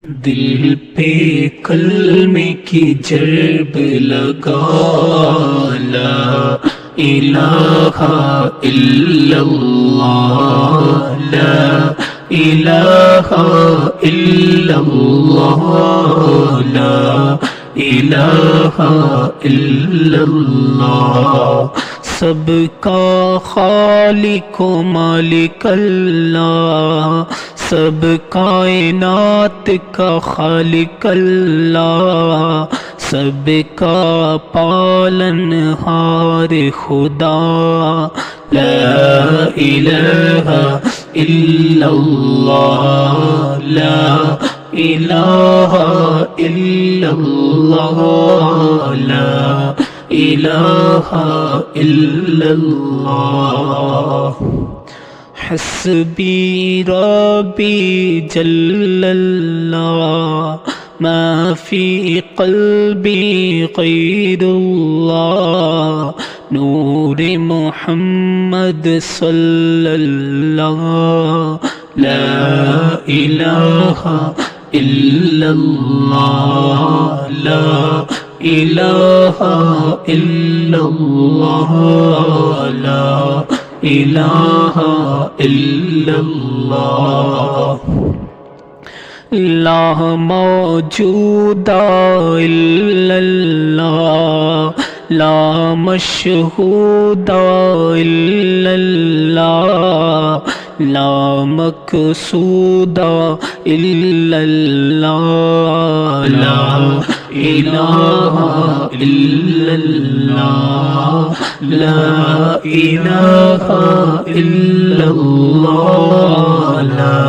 دل پہ کلمے کی جرب لگا، لا الہ الا اللہ، لا الہ الا اللہ، لا الہ الا اللہ۔ سب کا خالق و مالک اللہ، سب کائنات کا خالق اللہ، سب کا پالن ہار خدا، لا الہ الا اللہ، لا الہ الا اللہ، لا الہ الا اللہ۔ حسبی ربی جل اللہ، ما فی قلبی غیر اللہ، نور محمد صلی اللہ، لا الہ الا اللہ، لا الہ الا اللہ، لا الہ الا اللہ۔ لا موجود الا اللہ، لا مشہود الا اللہ، لا مقصود الا اللہ، لا الہ الا اللہ، لا الہ الا اللہ، لا